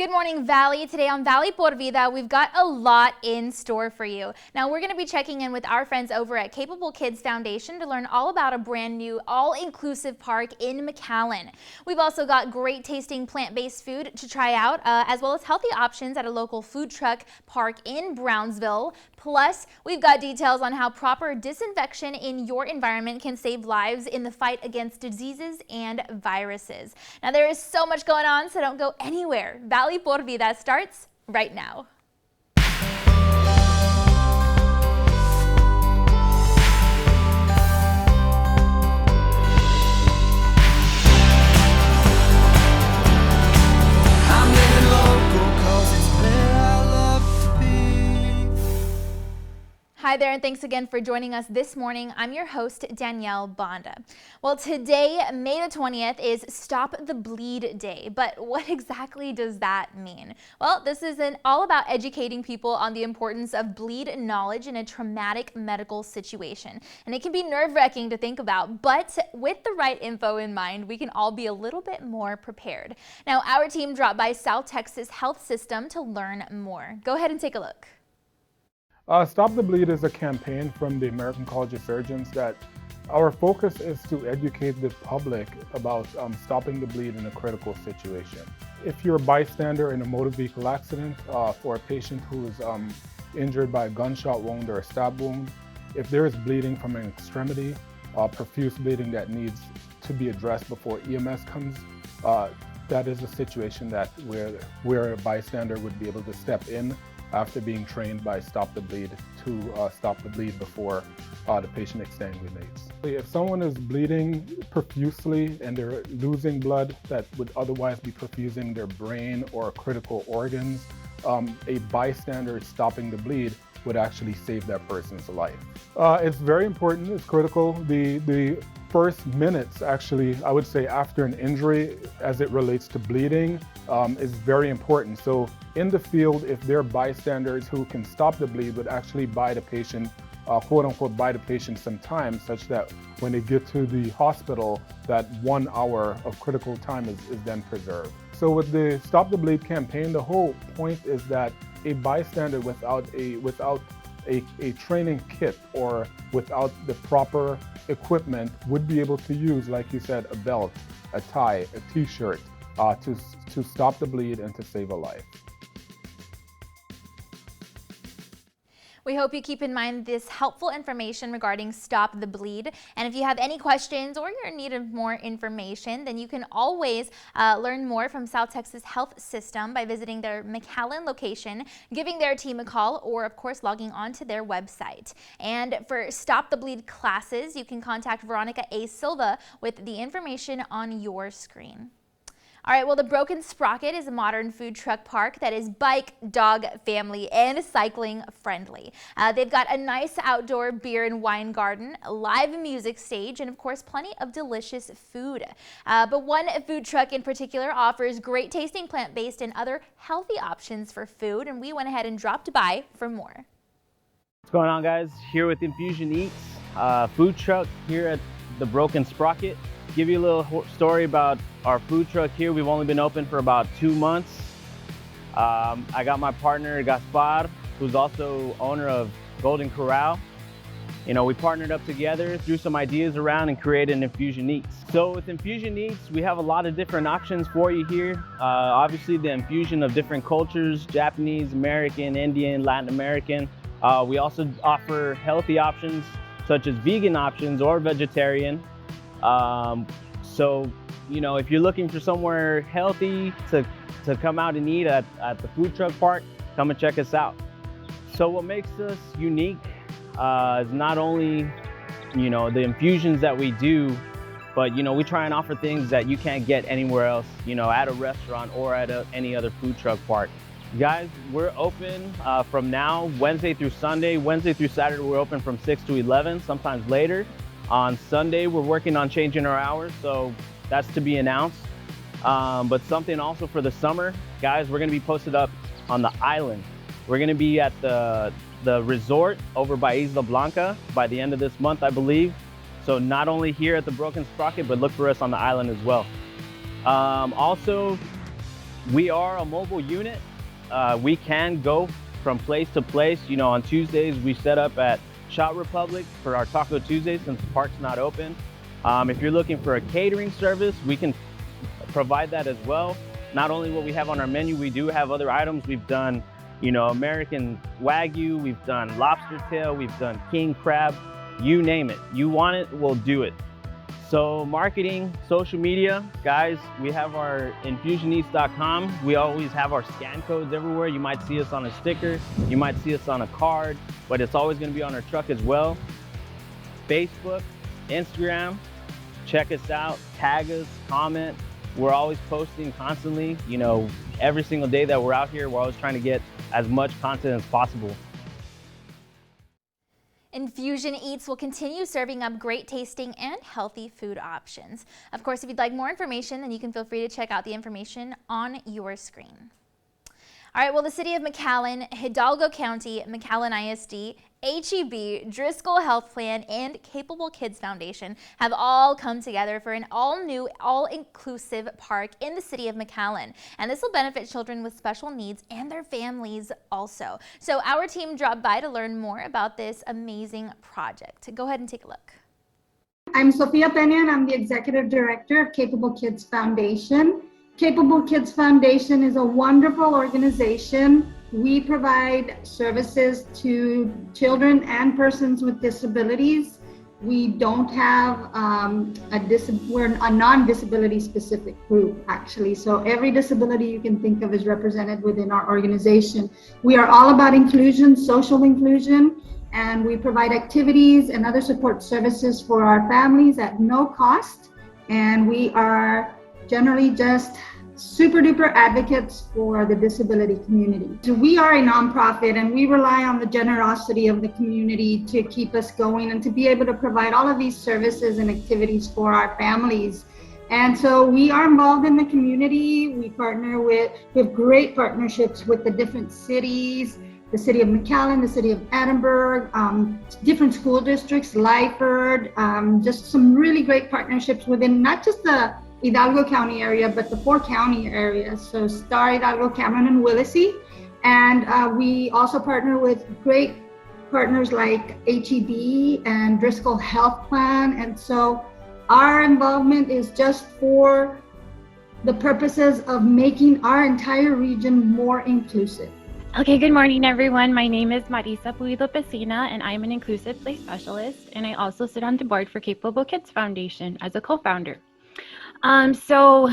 Good morning, Valley. Today on Valley por Vida, we've got a lot in store for you. Now, we're going to be checking in with our friends over at Capable Kids Foundation to learn all about a brand new all-inclusive park in McAllen. We've also got great tasting plant-based food to try out, as well as healthy options at a local food truck park in Brownsville. Plus, we've got details on how proper disinfection in your environment can save lives in the fight against diseases and viruses. Now, there is so much going on, so don't go anywhere. Valley por Vida starts right now. Hi there, and thanks again for joining us this morning. I'm your host, Danielle Banda. Well, today, May the 20th, is Stop the Bleed Day. But what exactly does that mean? Well, this is all about educating people on the importance of bleed knowledge in a traumatic medical situation. And it can be nerve-wracking to think about, but with the right info in mind, we can all be a little bit more prepared. Now, our team dropped by South Texas Health System to learn more. Go ahead and take a look. Stop the Bleed is a campaign from the American College of Surgeons that our focus is to educate the public about stopping the bleed in a critical situation. If you're a bystander in a motor vehicle accident for a patient who is injured by a gunshot wound or a stab wound, if there is bleeding from an extremity, profuse bleeding that needs to be addressed before EMS comes, that is a situation that where a bystander would be able to step in after being trained by Stop the Bleed to stop the bleed before the patient exsanguinates. If someone is bleeding profusely and they're losing blood that would otherwise be perfusing their brain or critical organs, a bystander stopping the bleed would actually save that person's life. It's very important, it's critical. The first minutes, actually, I would say after an injury as it relates to bleeding is very important. So in the field, if there are bystanders who can stop the bleed, would actually buy the patient, quote unquote, buy the patient some time such that when they get to the hospital, that 1 hour of critical time is then preserved. So with the Stop the Bleed campaign, the whole point is that a bystander without a training kit or without the proper equipment would be able to use, like you said, a belt, a tie, a t-shirt to stop the bleed and to save a life. We hope you keep in mind this helpful information regarding Stop the Bleed. And if you have any questions or you're in need of more information, then you can always learn more from South Texas Health System by visiting their McAllen location, giving their team a call, or of course logging on to their website. And for Stop the Bleed classes, you can contact Veronica A. Silva with the information on your screen. All right, well, the Broken Sprocket is a modern food truck park that is bike, dog, family, and cycling friendly. They've got a nice outdoor beer and wine garden, a live music stage, and of course, plenty of delicious food. But one food truck in particular offers great tasting plant-based and other healthy options for food, and we went ahead and dropped by for more. What's going on, guys? Here with Infusion Eats, food truck here at the Broken Sprocket. Give you a little story about our food truck here. We've only been open for about 2 months. I got my partner Gaspar, who's also owner of Golden Corral. You know, we partnered up together, threw some ideas around and created Infusion Eats. So with Infusion Eats, we have a lot of different options for you here. Obviously the infusion of different cultures, Japanese, American, Indian, Latin American. We also offer healthy options such as vegan options or vegetarian. So, you know, if you're looking for somewhere healthy to come out and eat at the food truck park, come and check us out. So what makes us unique is not only, you know, the infusions that we do, but, you know, we try and offer things that you can't get anywhere else, you know, at a restaurant or at any other food truck park. Guys, we're open from now, Wednesday through Sunday. Wednesday through Saturday, we're open from 6 to 11, sometimes later. On Sunday, we're working on changing our hours, so that's to be announced. But something also for the summer, guys, we're gonna be posted up on the island. We're gonna be at the resort over by Isla Blanca by the end of this month, I believe. So not only here at the Broken Sprocket, but look for us on the island as well. Also, We are a mobile unit. We can go from place to place. You know, on Tuesdays, we set up at Shot Republic for our Taco Tuesday since the park's not open. If you're looking for a catering service, we can provide that as well. Not only what we have on our menu, we do have other items. We've done, you know, American Wagyu, we've done lobster tail, we've done king crab, you name it. You want it, we'll do it. So marketing, social media, guys, we have our infusioneats.com. We always have our scan codes everywhere. You might see us on a sticker, you might see us on a card, but it's always gonna be on our truck as well. Facebook, Instagram, check us out, tag us, comment. We're always posting constantly. You know, every single day that we're out here, we're always trying to get as much content as possible. Infusion Eats will continue serving up great tasting and healthy food options. Of course, if you'd like more information, then you can feel free to check out the information on your screen. All right, well, the City of McAllen, Hidalgo County, McAllen ISD, HEB, Driscoll Health Plan, and Capable Kids Foundation have all come together for an all-new, all-inclusive park in the City of McAllen. And this will benefit children with special needs and their families also. So our team dropped by to learn more about this amazing project. Go ahead and take a look. I'm Sofia Pena, and I'm the Executive Director of Capable Kids Foundation. Capable Kids Foundation is a wonderful organization. We provide services to children and persons with disabilities. We don't have we're a non-disability specific group, actually. So every disability you can think of is represented within our organization. We are all about inclusion, social inclusion, and we provide activities and other support services for our families at no cost. And we are generally just super duper advocates for the disability community. So we are a nonprofit, and we rely on the generosity of the community to keep us going and to be able to provide all of these services and activities for our families. And so we are involved in the community. We have great partnerships with the different cities, the City of McAllen, the City of Edinburgh, different school districts, Lyford, just some really great partnerships within not just the Hidalgo County area, but the 4 county areas. So Star, Hidalgo, Cameron, and Willacy. And we also partner with great partners like HEB and Driscoll Health Plan. And so our involvement is just for the purposes of making our entire region more inclusive. Okay, good morning, everyone. My name is Marisa Puido Pesina, and I'm an inclusive play specialist. And I also sit on the board for Capable Kids Foundation as a co-founder. So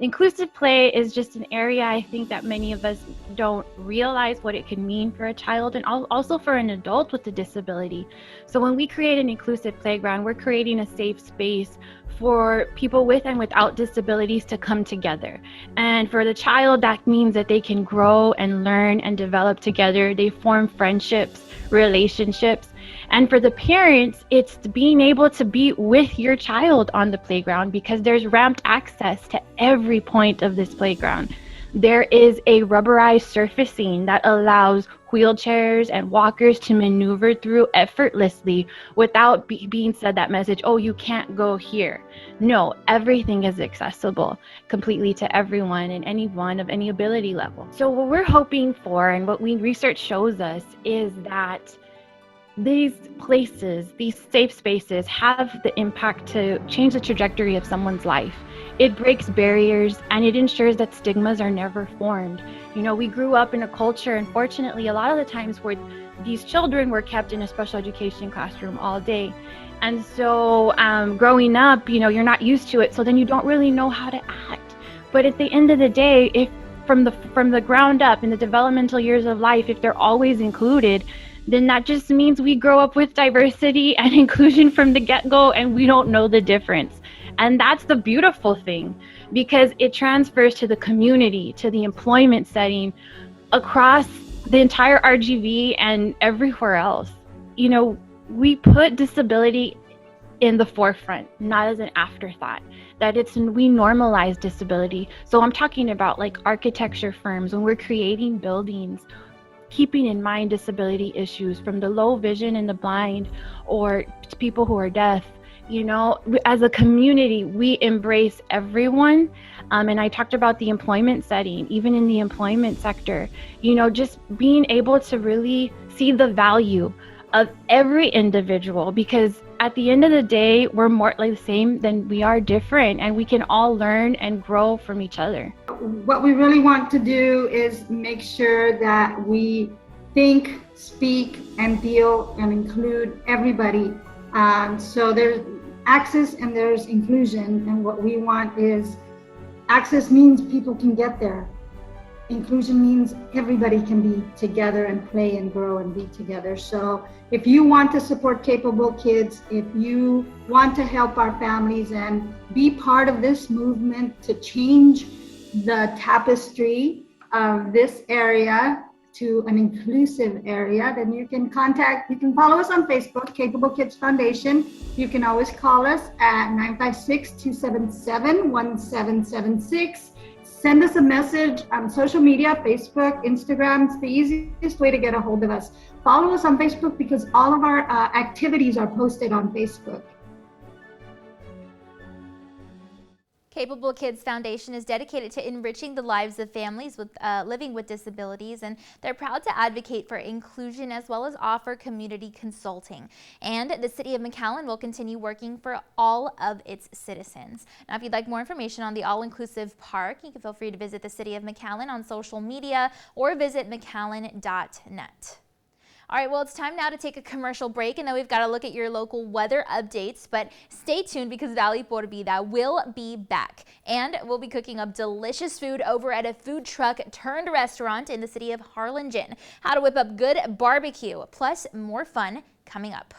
inclusive play is just an area I think that many of us don't realize what it can mean for a child and also for an adult with a disability. So when we create an inclusive playground, we're creating a safe space for people with and without disabilities to come together. And for the child, that means that they can grow and learn and develop together. They form friendships, relationships. And for the parents, it's being able to be with your child on the playground because there's ramped access to every point of this playground. There is a rubberized surfacing that allows wheelchairs and walkers to maneuver through effortlessly without being said that message, oh, you can't go here. No, everything is accessible completely to everyone and anyone of any ability level. So what we're hoping for and what research shows us is that these places, these safe spaces have the impact to change the trajectory of someone's life. It breaks barriers and it ensures that stigmas are never formed. You know, we grew up in a culture, unfortunately, a lot of the times where these children were kept in a special education classroom all day. And so growing up, you know, you're not used to it. So then you don't really know how to act. But at the end of the day, if from the ground up in the developmental years of life, if they're always included, then that just means we grow up with diversity and inclusion from the get-go and we don't know the difference. And that's the beautiful thing because it transfers to the community, to the employment setting, across the entire RGV and everywhere else. You know, we put disability in the forefront, not as an afterthought, that we normalize disability. So I'm talking about like architecture firms when we're creating buildings, keeping in mind disability issues from the low vision and the blind or people who are deaf, As a community, we embrace everyone. And I talked about the employment setting, even in the employment sector, just being able to really see the value of every individual, because at the end of the day, we're more like the same than we are different, and we can all learn and grow from each other. What we really want to do is make sure that we think, speak, and deal and include everybody. So there's access and there's inclusion, and what we want is access means people can get there. Inclusion means everybody can be together and play and grow and be together. So if you want to support Capable Kids, if you want to help our families and be part of this movement to change the tapestry of this area to an inclusive area, then you can follow us on Facebook, Capable Kids Foundation. You can always call us at 956-277-1776. Send us a message on social media, Facebook, Instagram. It's the easiest way to get a hold of us. Follow us on Facebook because all of our activities are posted on Facebook. Capable Kids Foundation is dedicated to enriching the lives of families with living with disabilities, and they're proud to advocate for inclusion as well as offer community consulting. And the City of McAllen will continue working for all of its citizens. Now, if you'd like more information on the all-inclusive park, you can feel free to visit the City of McAllen on social media or visit mcallen.net. All right, well, it's time now to take a commercial break, and then we've got to look at your local weather updates. But stay tuned because Valley por Vida will be back, and we'll be cooking up delicious food over at a food truck turned restaurant in the city of Harlingen. How to whip up good barbecue, plus more fun coming up.